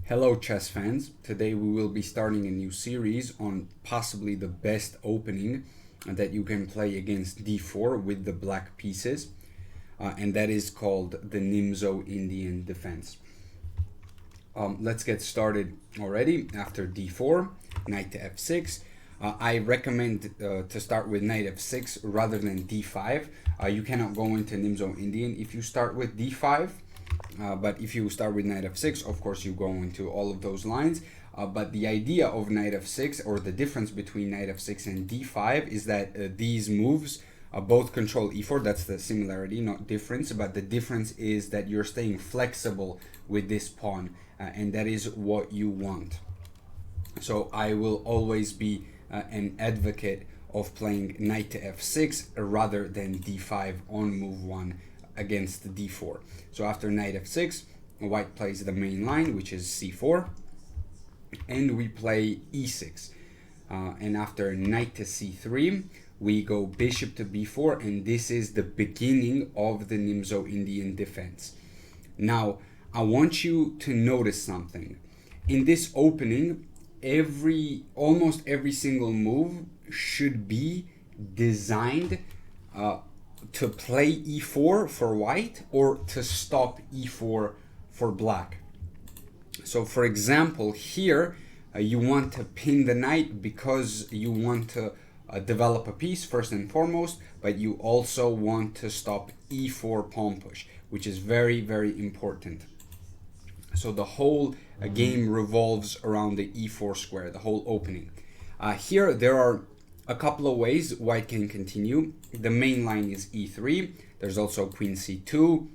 Hello chess fans, today we will be starting a new series on possibly the best opening that you can play against d4 with the black pieces, and that is called the Nimzo-Indian defense. Let's get started already. After d4, knight to f6. I recommend to start with knight f6 rather than d5. You cannot go into Nimzo-Indian if you start with d5. But if you start with knight f6, of course you go into all of those lines. But the idea of knight f6, or the difference between knight f6 and d5, is that these moves both control e4. That's the similarity, not difference. But the difference is that you're staying flexible with this pawn, and that is what you want. So I will always be an advocate of playing knight to f6 rather than d5 on move 1 against d4. So after knight f6, white plays the main line, which is c4, and we play e6. And after knight to c3, we go bishop to b4, and this is the beginning of the Nimzo-Indian defense. Now, I want you to notice something. In this opening, almost every single move should be designed to play e4 for white or to stop e4 for black. So for example, here you want to pin the knight because you want to develop a piece first and foremost, but you also want to stop e4 pawn push, which is very, very important. So the whole game revolves around the e4 square, the whole opening. Here there are a couple of ways white can continue. The main line is e3. There's also queen c2.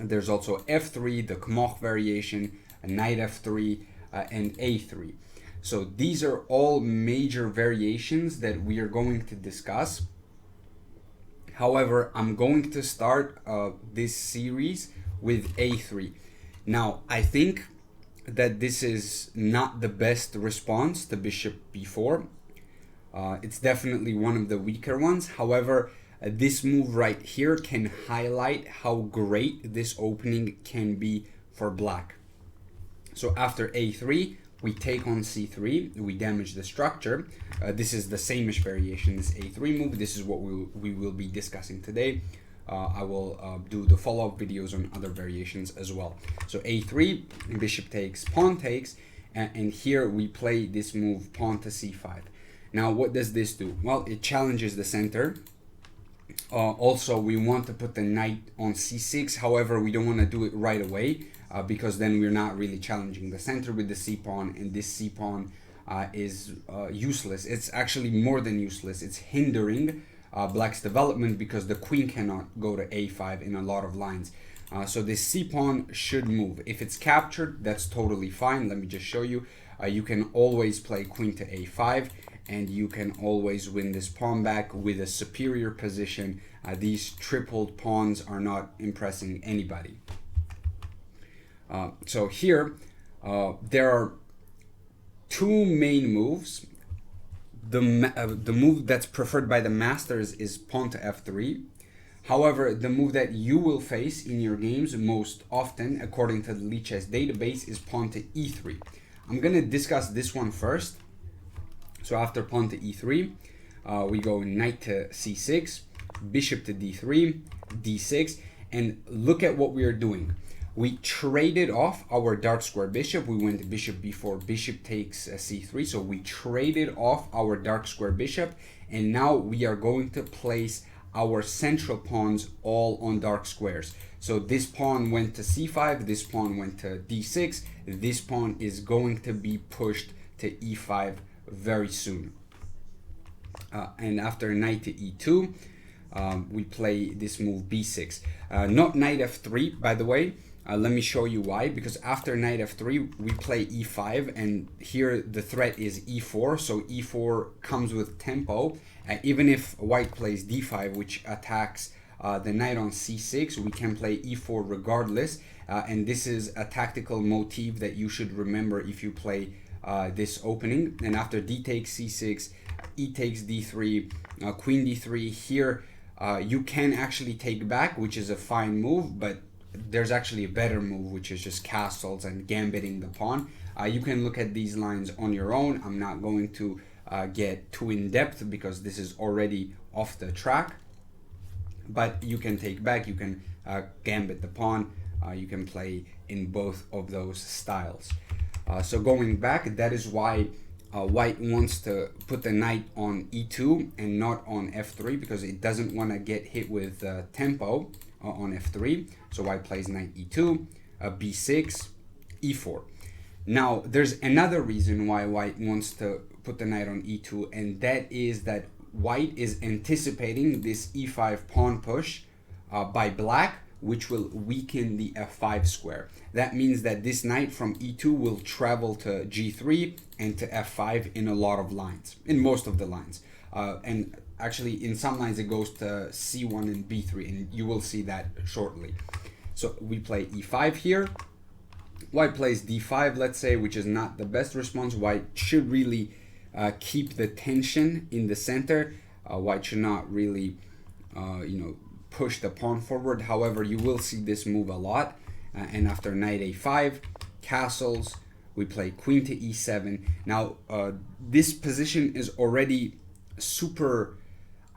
There's also f3, the Kmoch variation, knight f3, and a3. So these are all major variations that we are going to discuss. However, I'm going to start this series with a3. Now, I think that this is not the best response to bishop b4. It's definitely one of the weaker ones. However, this move right here can highlight how great this opening can be for black. So after a3, we take on c3, we damage the structure. This is the Saemisch variation, this a3 move. This is what we will be discussing today. I will do the follow-up videos on other variations as well. So a3, bishop takes, pawn takes, and here we play this move, pawn to c5. Now, what does this do? Well, it challenges the center. Also, we want to put the knight on c6. However, we don't want to do it right away because then we're not really challenging the center with the c-pawn, and this c-pawn is useless. It's actually more than useless. It's hindering black's development because the queen cannot go to a5 in a lot of lines. So this c-pawn should move. If it's captured, that's totally fine. Let me just show you. You can always play queen to a5, and you can always win this pawn back with a superior position. These tripled pawns are not impressing anybody. So here, there are two main moves. The move that's preferred by the masters is pawn to f3. However, the move that you will face in your games most often, according to the Lichess database, is pawn to e3. I'm going to discuss this one first. So after pawn to e3, we go knight to c6, bishop to d3, d6, and look at what we are doing. We traded off our dark square bishop. We went bishop b4, bishop takes c3. So we traded off our dark square bishop, and now we are going to place our central pawns all on dark squares. So this pawn went to c5, this pawn went to d6, this pawn is going to be pushed to e5 very soon. And after knight to e2, we play this move b6. Not knight f3, by the way. Let me show you why. Because after knight f3, we play e5, and here the threat is e4. So e4 comes with tempo. Even if white plays d5, which attacks the knight on c6, we can play e4 regardless. And this is a tactical motif that you should remember if you play this opening. And after d takes c6, e takes d3, queen d3. Here you can actually take back, which is a fine move, but there's actually a better move, which is just castles and gambiting the pawn. You can look at these lines on your own. I'm not going to get too in depth because this is already off the track, but you can take back, you can gambit the pawn, you can play in both of those styles. So going back, that is why white wants to put the knight on e2 and not on f3, because it doesn't want to get hit with tempo on f3. So white plays knight e2, b6, e4. Now there's another reason why white wants to put the knight on e2, and that is that white is anticipating this e5 pawn push by black, which will weaken the f5 square. That means that this knight from e2 will travel to g3 and to f5 in a lot of lines, in most of the lines. And actually in some lines it goes to c1 and b3, and you will see that shortly. So we play e5 here. White plays d5, let's say, which is not the best response. White should really keep the tension in the center. White should not really, push the pawn forward. However, you will see this move a lot. And after knight a5, castles, we play queen to e7. Now, this position is already super,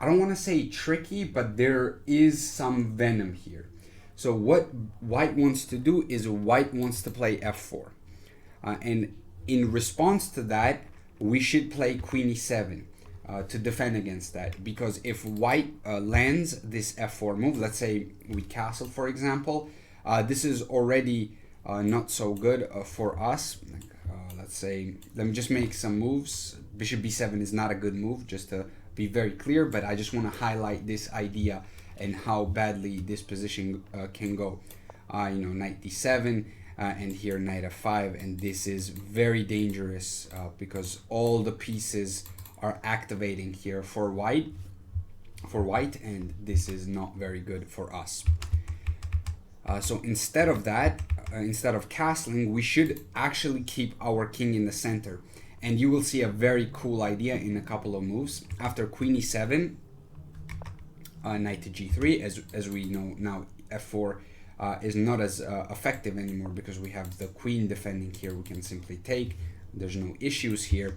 I don't want to say tricky, but there is some venom here. So what white wants to do is white wants to play f4. And in response to that, we should play queen e7 to defend against that. Because if white lands this f4 move, let's say we castle, for example, this is already not so good for us. Let's say, let me just make some moves. Bishop b7 is not a good move, just to be very clear, but I just want to highlight this idea and how badly this position can go. Knight d7, and here knight f5, and this is very dangerous because all the pieces are activating here for white, and this is not very good for us. So instead of that, instead of castling, we should actually keep our king in the center, and you will see a very cool idea in a couple of moves. After queen e7, knight to g3, as we know now, f4 is not as effective anymore because we have the queen defending here. We can simply take, there's no issues here.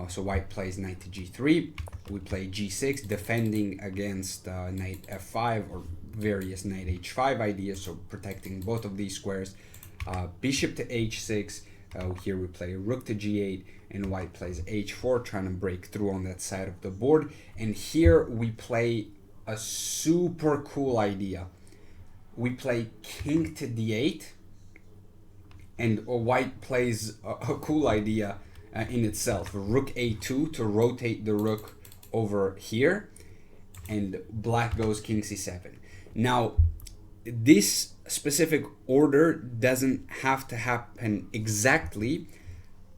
So white plays knight to g3, we play g6, defending against knight f5 or various knight h5 ideas, so protecting both of these squares. Bishop to h6, here we play rook to g8, and white plays h4, trying to break through on that side of the board. And here we play a super cool idea. We play king to d8, and white plays a cool idea in itself. Rook a2 to rotate the rook over here, and black goes king c7. Now, this specific order doesn't have to happen exactly.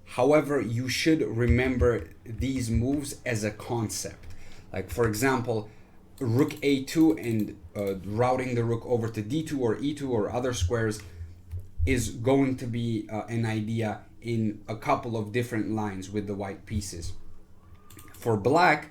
However, you should remember these moves as a concept. Like, for example, rook a2 and routing the rook over to d2 or e2 or other squares is going to be an idea in a couple of different lines with the white pieces. For black,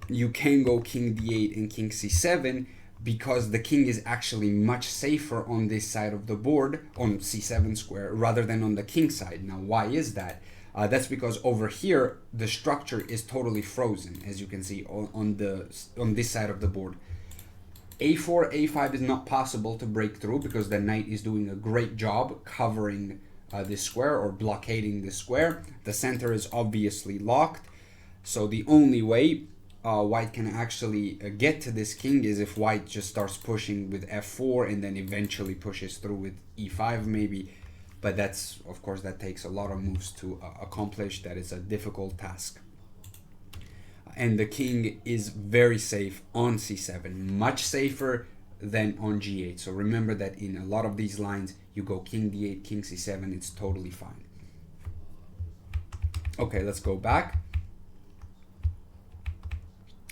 you can go king d8 and king c7 because the king is actually much safer on this side of the board, on c7 square, rather than on the king side. Now, why is that? That's because over here the structure is totally frozen, as you can see on this side of the board. A4, A5 is not possible to break through because the knight is doing a great job covering this square or blockading this square. The center is obviously locked, so the only way white can actually get to this king is if white just starts pushing with f4 and then eventually pushes through with e5 maybe. But that's, of course, that takes a lot of moves to accomplish. That is a difficult task. And the king is very safe on c7, much safer than on g8. So remember that in a lot of these lines, you go king d8, king c7, it's totally fine. Okay, let's go back.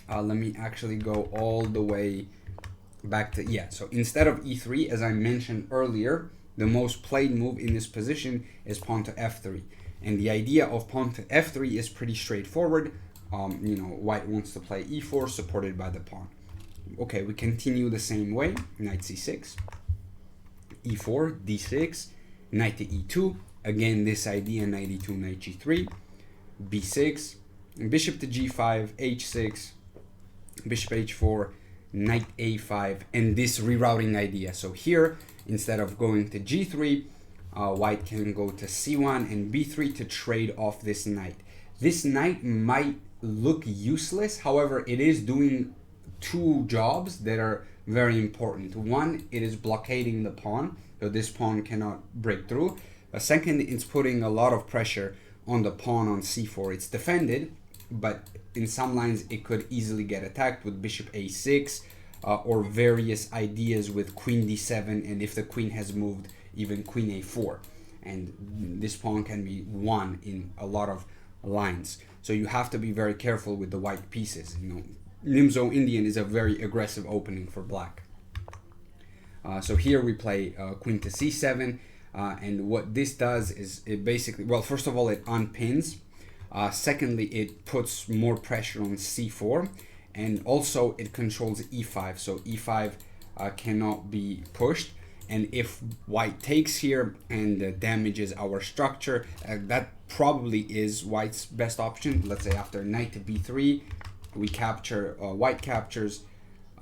Let me actually go all the way back to, so instead of e3, as I mentioned earlier, the most played move in this position is pawn to f3. And the idea of pawn to f3 is pretty straightforward. White wants to play e4 supported by the pawn. Okay, we continue the same way. Knight c6. e4, d6, knight to e2. Again, this idea, knight e2, knight g3, b6, bishop to g5, h6, bishop h4, knight a5, and this rerouting idea. So here, instead of going to g3, white can go to c1 and b3 to trade off this knight. This knight might look useless, however, it is doing two jobs that are very important. One, it is blockading the pawn, so this pawn cannot break through. Second, it's putting a lot of pressure on the pawn on c4. It's defended, but in some lines it could easily get attacked with bishop a6 or various ideas with queen d7, and if the queen has moved, even queen a4. And this pawn can be won in a lot of lines. So you have to be very careful with the white pieces. You know, Nimzo-Indian is a very aggressive opening for black. So here we play queen to c7. And what this does is it basically, well, first of all, it unpins. Secondly, it puts more pressure on c4. And also it controls e5. So e5 cannot be pushed. And if white takes here and damages our structure, that probably is white's best option. Let's say after knight to b3, we capture, white captures.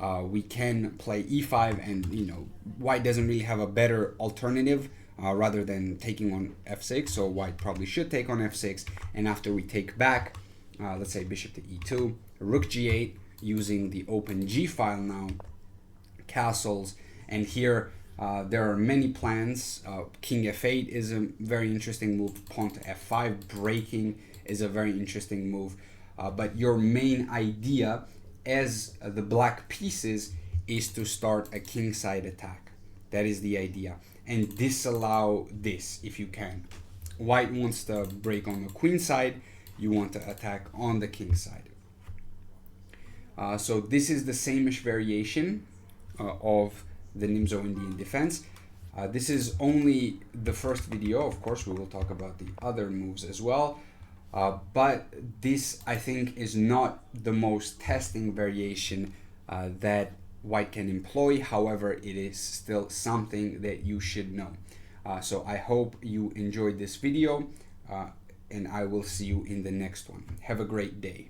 We can play e5, and you know, white doesn't really have a better alternative rather than taking on f6. So white probably should take on f6, and after we take back, let's say bishop to e2, rook g8, using the open g file now, castles, and here there are many plans. King f8 is a very interesting move. Pawn to f5, breaking is a very interesting move. But your main idea as the black pieces is to start a kingside attack. That is the idea. And disallow this if you can. White wants to break on the queen side. You want to attack on the king side. So this is the Saemisch variation of the Nimzo-Indian defense. This is only the first video. Of course, we will talk about the other moves as well. But this, I think, is not the most testing variation that white can employ. However, it is still something that you should know. So I hope you enjoyed this video, and I will see you in the next one. Have a great day.